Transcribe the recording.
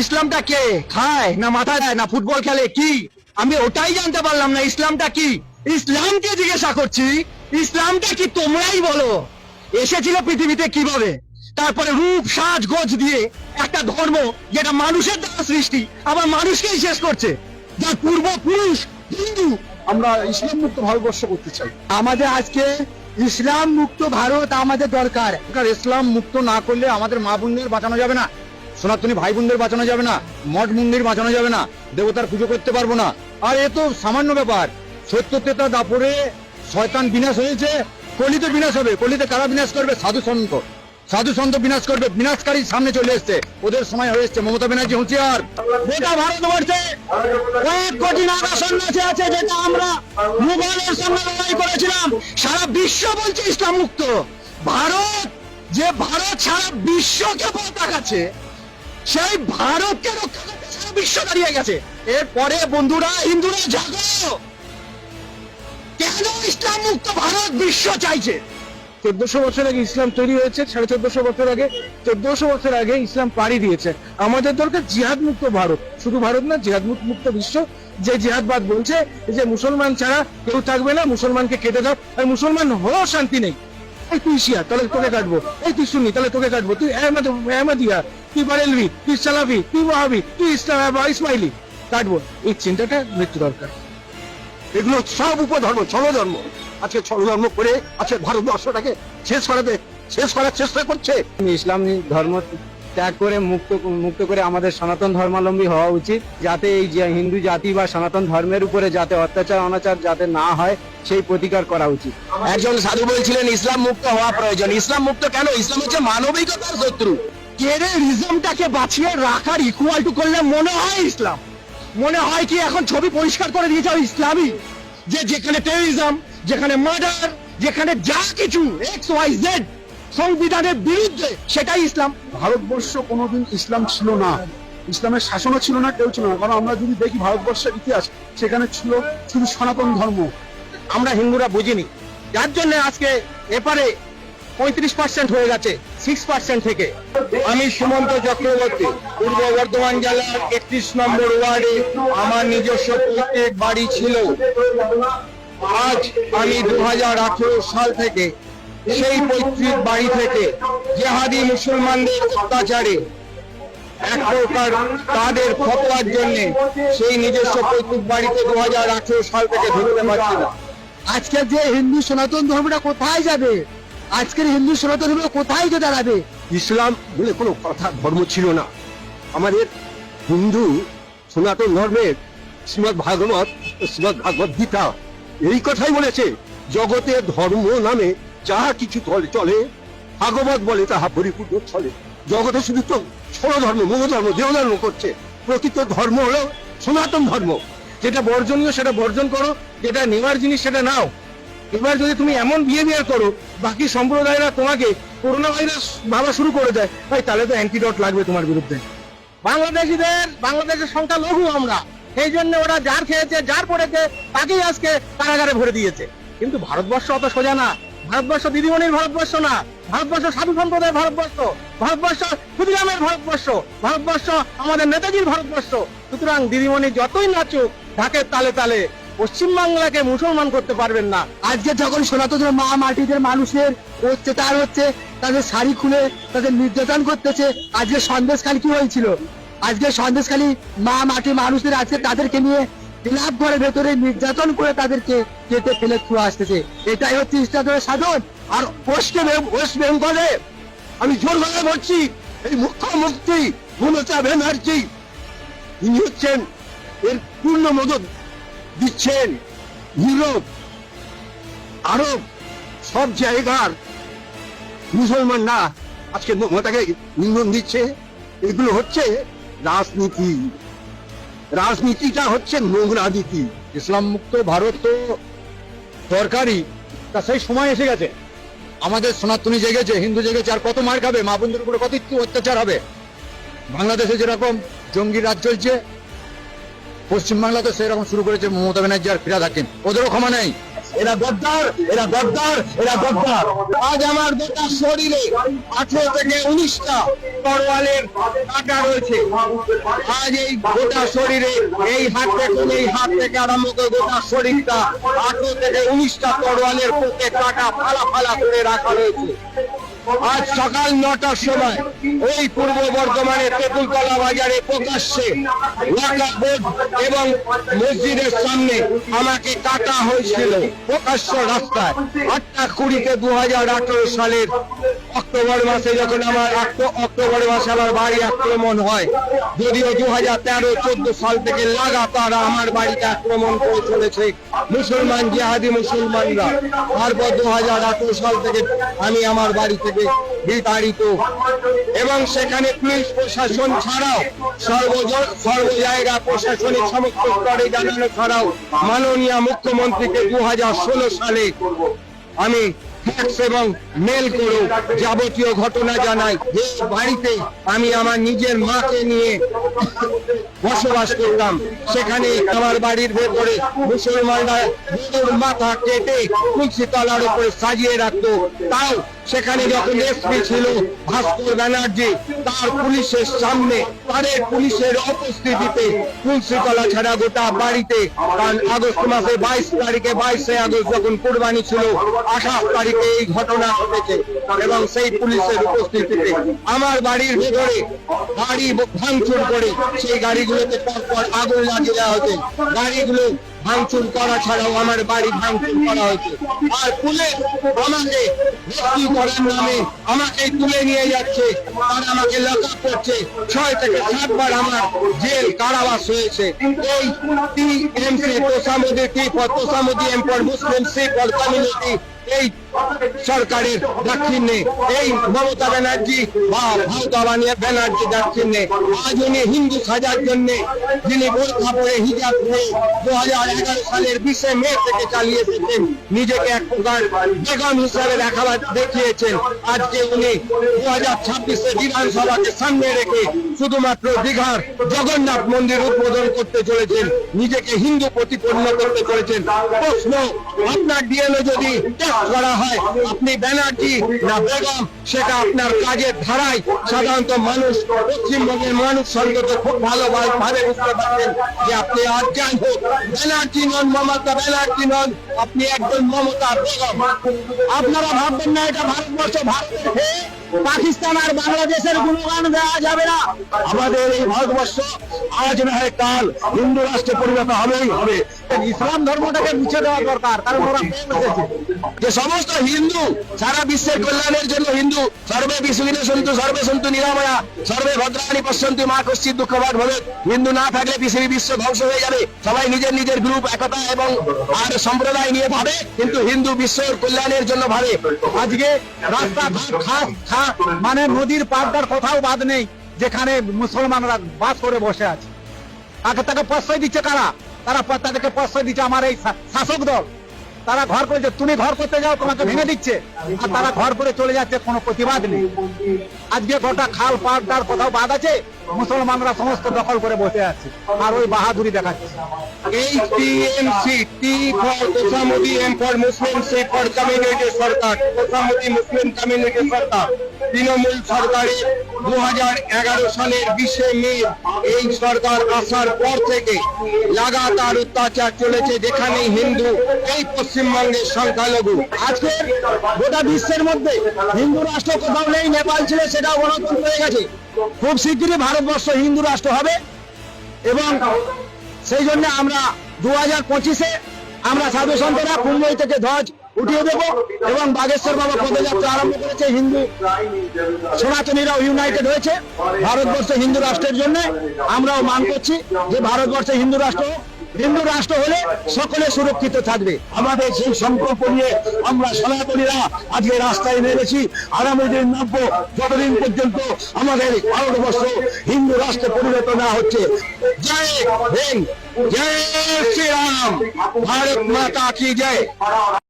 ইসলামটা কে খায় না মাথা দেয় না ফুটবল খেলে কি? আমি ওটাই জানতে পারলাম না, ইসলামটা কি? ইসলামকে জিজ্ঞাসা করছি, ইসলামটা কি তোমরাই বলো। এসেছিল পৃথিবীতে কিভাবে, তারপরে রূপ সাজ গোজ দিয়ে একটা ধর্ম যেটা মানুষের দ্বারা সৃষ্টি আবার মানুষকেই শেষ করছে, যার পূর্বপুরুষ হিন্দু। আমরা ইসলাম মুক্ত ভারতবর্ষ করতে চাই। আমাদের আজকে ইসলাম মুক্ত ভারত আমাদের দরকার। ইসলাম মুক্ত না করলে আমাদের মা বোনদের বাঁচানো যাবে না, সনাতনী ভাই বোনদের বাঁচানো যাবে না, মঠ মন্দির বাঁচানো যাবে না, দেবতার পুজো করতে পারবো না। আর এ তো সামান্য ব্যাপার। সত্য তেতা দাপরে শয়তান বিনাশ হয়েছে, কলিতে বিনাশ হবে। কলিতে কারা বিনাশ করবে? সাধু সন্ত বিনাশ করবে। বিনাশকারী সামনে চলে এসছে, ওদের সময় হয়ে এসছে। মমতা ব্যানার্জি হুঁশিয়ার। গোটা ভারতবর্ষে 1 কোটি নাগা সন্ন্যাসী আছে, যেটা আমরা মুঘলের সঙ্গে লড়াই করেছিলাম। সারা বিশ্ব বলছে ইসলাম মুক্ত ভারত। যে ভারত সারা বিশ্বকে পতাকাচ্ছে, সেই ভারতকে রক্ষা করতে সারা বিশ্ব দাঁড়িয়ে গেছে। এরপরে বন্ধুরা, হিন্দুরা জাগো, কেন ইসলাম মুক্ত ভারত বিশ্ব চাইছে? 1400 বছর আগে ইসলাম তৈরি হয়েছে, 1450 বছর আগে, 1400 বছর আগে ইসলাম পাড়ি দিয়েছে। আমাদের দরকার জিহাদ মুক্ত ভারত, শুধু ভারত না, জিহাদ মুক্ত বিশ্ব। যে জিহাদবাদ বলছে যে মুসলমান ছাড়া কেউ থাকবে না, মুসলমানকে কেটে দাও, আর মুসলমান হয়েও শান্তি নেই। এই তুই শিয়া, তাহলে তোকে কাটবো। এই তুই সুন্নি, তাহলে তোকে কাটবো। তুই আহমদিয়া, তুই বারেলভি, তুই সালাফি, তুই ওয়াহাবি, তুই ইসমাইলি, কাটবো। এই চিন্তাটা মৃত্যু দরকার। এগুলো সব উপধর্ম, ছলধর্ম। আজকে ছলধর্ম করে আজকে ভারতবর্ষটাকে শেষ করার চেষ্টা করছে। ইসলাম ধর্ম ত্যাগ করে মুক্ত করে আমাদের সনাতন ধর্মাবলম্বী হওয়া উচিত, যাতে এই যে হিন্দু জাতি বা সনাতন ধর্মের উপরে যাতে অত্যাচার অনাচার যাতে না হয় সেই প্রতিকার করা উচিত। একজন সাধু বলছিলেন ইসলাম মুক্ত হওয়া প্রয়োজন। ইসলাম মুক্ত কেন? ইসলাম হচ্ছে মানবিকতার শত্রু। টেররিজমটাকে বাঁচিয়ে রাখার ইকুয়াল টু করলে মনে হয় ইসলাম। মনে হয় কি এখন ছবি পরিষ্কার করে দিয়েছে ইসলামই, যে যেখানে টেররিজম, যেখানে মার্ডার, যেখানে যা কিছু XYZ সংবিধানের বিরুদ্ধে, সেটাই ইসলাম। ভারতবর্ষ কোনোদিন ইসলাম ছিল না, ইসলামের শাসনও ছিল না, কেউ ছিল না। কারণ আমরা যদি দেখি ভারতবর্ষের ইতিহাস, সেখানে ছিল শুধু সনাতন ধর্ম। আমরা হিন্দুরা বুঝিনি, যার জন্য আজকে এপারে 35% হয়ে গেছে 6% থেকে। আমি সুমন্ত চক্রবর্তী, পূর্ব বর্ধমান জেলার 31 নম্বর ওয়ার্ডে আমার নিজস্ব প্রত্যেক বাড়ি ছিল। আজ আমি 2018 সাল থেকে সেই পৈতৃক বাড়ি থেকে জেহাদি মুসলমানদের অত্যাচারে এক প্রকার তাদের ফতোয়ার জন্য সেই নিজস্ব পৈতৃক বাড়িতে 2018 সাল থেকে ঢুকতে পারছি না। আজকে যে হিন্দু সনাতন ধর্মটা কোথায় যাবে? আজকের হিন্দু সনাতন ধর্ম কোথায় যে দাঁড়াবে? ইসলাম বলে কোনো কথা ধর্ম ছিল না। আমাদের হিন্দু সনাতন ধর্মের শ্রীমদ ভাগবত, শ্রীমদ ভাগবত গীতা এই কথাই বলেছে, জগতে ধর্ম নামে যাহা কিছু চলে, ভাগবত বলে তাহা পরিপূর্ণ চলে। জগতে শুধু তো ছোট ধর্ম, মূল ধর্ম, দেহ ধর্ম করছে। প্রকৃত ধর্ম হলো সনাতন ধর্ম। যেটা বর্জনীয় সেটা বর্জন করো, যেটা নেওয়ার জিনিস সেটা নাও। এবার যদি তুমি এমন বিহেভিয়ার করো, বাকি সম্প্রদায়রা তোমাকে করোনা ভাইরাস ভাবা শুরু করে দেয়, ভাই তাহলে তো অ্যান্টিডট লাগবে তোমার বিরুদ্ধে। বাংলাদেশের সংখ্যা লঘু আমরা, সেই জন্য ওরা যার খেয়েছে যার পড়েছে তাকেই আজকে কারাগারে ভরে দিয়েছে। কিন্তু ভারতবর্ষ অত সোজা না। ভারতবর্ষ দিদিমণির ভারতবর্ষ না, ভারতবর্ষ সাধু সম্প্রদায়ের ভারতবর্ষ, ভারতবর্ষ ক্ষুদিরামের ভারতবর্ষ, ভারতবর্ষ আমাদের নেতাজির ভারতবর্ষ। সুতরাং দিদিমণি যতই নাচুক ঢাকের তালে তালে, পশ্চিমবাংলাকে মুসলমান করতে পারবেন না। আজকে যখন সনাতন মা মাটিদের মানুষের অত্যাচার হচ্ছে, তাদের শাড়ি খুলে তাদের নির্যাতন করতেছে। আজকে সন্দেশখালী কি হয়েছিল? আজকে সন্দেশখালী মা মাটি মানুষদের আজকে তাদেরকে নিয়ে ক্লাব ঘরের ভেতরে নির্যাতন করে তাদেরকে কেটে ফেলে ছুঁড়ে আসতেছে। এটাই হচ্ছে ইসলামের সাধন। আর ওয়েস্ট বেঙ্গলে আমি জোর গলায় বলছি, এই মুখ্যমন্ত্রী মমতা ব্যানার্জি ইনি হচ্ছেন এর পূর্ণ মদত দিচ্ছেন। ইউরোপ, আরব সব জায়গার মুসলমানরা আজকে মমতাকে ইন্ধন দিচ্ছে। এগুলো হচ্ছে রাজনীতি। রাজনীতিটা হচ্ছে নোংরা নীতি। ইসলাম মুক্ত ভারত তো দরকারই, তা সেই সময় এসে গেছে। আমাদের সনাতনী জেগেছে, হিন্দু জেগেছে, আর কত মার খাবে? মা বোনদের উপরে কত অত্যাচার হবে? বাংলাদেশে যেরকম জঙ্গি রাজ চলছে, পশ্চিমবাংলাতে সেরকম শুরু করেছে মমতা ব্যানার্জি আর ফিরাদ হাকিম। ওদেরও ক্ষমা নেই। এরা গদ্দার, এরা গদ্দার, এরা গদ্দার। আজ আমার গোটা শরীরে 18 থেকে 19টা তরোয়ালের কাঁটা রয়েছে। আজ এই গোটা শরীরে এই হাত থেকে আরম্ভ করে গোটা শরীরটা 18 থেকে 19টা তরোয়ালের পোকে কাঁটা ফালা ফালা করে রাখা রয়েছে। আজ সকাল 9টার সময় ওই পূর্ব বর্ধমানে তেঁতুলতলা বাজারে প্রকাশ্যে ওয়াকফ বোর্ড এবং মসজিদের সামনে আমাকে কাটা হয়েছিল প্রকাশ্য রাস্তায়। 8টা 2018 সালের অক্টোবর মাসে যখন অক্টোবর মাসে আমার বাড়ি আক্রমণ হয়। যদিও 2013-14 সাল থেকে লাগাতার আমার বাড়িতে আক্রমণ করে চলেছে মুসলমান জিহাদি মুসলমানরা। তারপর 2018 সাল থেকে আমি আমার বাড়ি থেকে বিতাড়িত এবং সেখানে পুলিশ প্রশাসন ছাড়াও সর্ব জায়গা প্রশাসনিক সমস্ত স্তরে জানানো ছাড়াও মাননীয় মুখ্যমন্ত্রীকে 2016 সালে আমি ফ্যাক্স এবং মেল করে যাবতীয় ঘটনা জানাই যে বাড়িতে আমি আমার নিজের মাকে নিয়ে বসবাস করতাম। সেখানে আমার বাড়ির ভেতরে মুসলমানরা গরুর মাথা কেটে তুলসী তলার উপরে সাজিয়ে রাখতো। তাও সেখানে যখন এসপি ছিল ভাস্কর ব্যানার্জি, তার পুলিশের সামনে তাদের পুলিশের উপস্থিতিতে তুলসী তলা ছাড়া গোটা বাড়িতে, কারণ আগস্ট মাসে 22 আগস্ট যখন কুরবানি ছিল, 28 তারিখে এই ঘটনা ঘটেছে এবং সেই পুলিশের উপস্থিতিতে আমার বাড়ির ভেতরে গাড়ি ভাঙচুর করে সেই গাড়িগুলোতে পরপর আগুন লাগিয়ে দেওয়া হয়েছে। গাড়িগুলো ভাঙচুর করা ছাড়াও আমার বাড়ি ভাঙচুর করা হয়েছে। আর পুলিশ আমাকে রেস্কিউ করার নামে আমাকে তুলে নিয়ে যাচ্ছে, আর আমাকে লক আপ করছে। 6 থেকে 7 বার আমার জেল কারাবাস হয়েছে। এই টিএমসি তোষামোদি M for Muslim C for community এই সরকারের দাক্ষিণ্যে, এই মমতা ব্যানার্জি বা মমতা ব্যানার্জি দাক্ষিণ্যে আজ উনি হিন্দু সাজার জন্য যিনি বোরখা পরে হিজাব পরে 2011 সালের 20 মে থেকে চালিয়ে এসেছেন, নিজেকে এক প্রকার বেগম হিসাবে দেখিয়েছেন। আজকে উনি 2026 বিধানসভাকে সামনে রেখে শুধুমাত্র দীঘার জগন্নাথ মন্দির উদ্বোধন করতে চলেছেন, নিজেকে হিন্দু প্রতিপন্ন করতে চলেছেন। প্রশ্ন, আপনার ডিএনএ যদি টেস্ট করা হয় আপনি ব্যানার্জি না বেগম, সেটা আপনার কাজের ধারায় সাধারণত মানুষ, পশ্চিমবঙ্গের মানুষ অন্তত খুব ভালোভাবে বুঝতে পারছেন যে আপনি আর যাই হোক ব্যানার্জি নন, মমতা ব্যানার্জি নন, আপনি একজন মমতা বেগম। আপনারা ভাববেন না এটা ভারতবর্ষ, ভারতের হয়ে পাকিস্তান আর বাংলাদেশের গুণগান দেওয়া যাবে না। আমাদের এই ভারতবর্ষ আজ না হয় কাল হিন্দু রাষ্ট্রে পরিণত হবেই হবে। ইসলাম ধর্মটাকে মুছে দেওয়া দরকার, কারণ ওরা যে সমস্ত হিন্দু সারা বিশ্বের কল্যাণের জন্য হিন্দু সর্বে বিশ্ববিনে সন্তু সর্বে সন্তু নিরাময়া সর্বে ভদ্রাণী পশ্যন্তু মা কশ্চিৎ দুঃখভাগ ভবে। হিন্দু না থাকলে পৃথিবী বিশ্ব ধ্বংস হয়ে যাবে। সবাই নিজের নিজের গ্রুপ একতা এবং আর সম্প্রদায় নিয়ে ভাবে, কিন্তু হিন্দু বিশ্বের কল্যাণের জন্য ভাবে। আজকে রাস্তা মানে নদীর পাড়টার কোথাও বাদ নেই যেখানে মুসলমানরা বাস করে বসে আছে। তাকে প্রশ্রয় দিচ্ছে কারা? তাদেরকে প্রশ্রয় দিচ্ছে আমার এই শাসক দল। তারা ঘর করেছে, তুমি ঘর করতে যাও তোমাকে ভেঙে দিচ্ছে, আর তারা ঘর করে চলে যাচ্ছে, কোনো প্রতিবাদ নেই। আজকে গোটা খাল পাড়টার কোথাও বাদ আছে, মুসলমানরা সমস্ত দখল করে বসে আছে আর ওই বাহাদুরি দেখাচ্ছে। এই টিএমসি টি ফর তোষামোদি M for Muslim C for community সরকার, তোষামোদি মুসলিম কমিউনিটি সরকার, তৃণমূল সরকারের 2011 সালের 20 মে এই সরকার আসার পর থেকে লাগাতার অত্যাচার চলেছে, যেখানে হিন্দু এই পশ্চিমবঙ্গের সংখ্যালঘু। আজকে গোটা বিশ্বের মধ্যে হিন্দু রাষ্ট্র কোথাও নেই, নেপাল ছিল সেটাও গণতন্ত্র হয়ে গেছে। খুব শীঘ্রই ভারতবর্ষ হিন্দু রাষ্ট্র হবে এবং সেই জন্য আমরা 2025-এ আমরা সাধু সন্তরা কুম্ভই থেকে ধ্বজ উঠিয়ে দেব এবং বাগেশ্বর বাবা পদযাত্রা আরম্ভ করেছে। হিন্দু সনাতনীরাও ইউনাইটেড হয়েছে ভারতবর্ষে হিন্দু রাষ্ট্রের জন্য। আমরাও মান করছি যে ভারতবর্ষে হিন্দু রাষ্ট্র হলে সকলে সুরক্ষিত থাকবে। আমাদের সেই সংকল্প নিয়ে আমরা সনাতনীরা আজকে রাস্তায় নেমেছি। আগামী দিন নামবো যতদিন পর্যন্ত আমাদের ভারতবর্ষ হিন্দু রাষ্ট্রে পরিণত না হচ্ছে। জয় হিন্দ, জয় শ্রীরাম, ভারত মাতা কি জয়।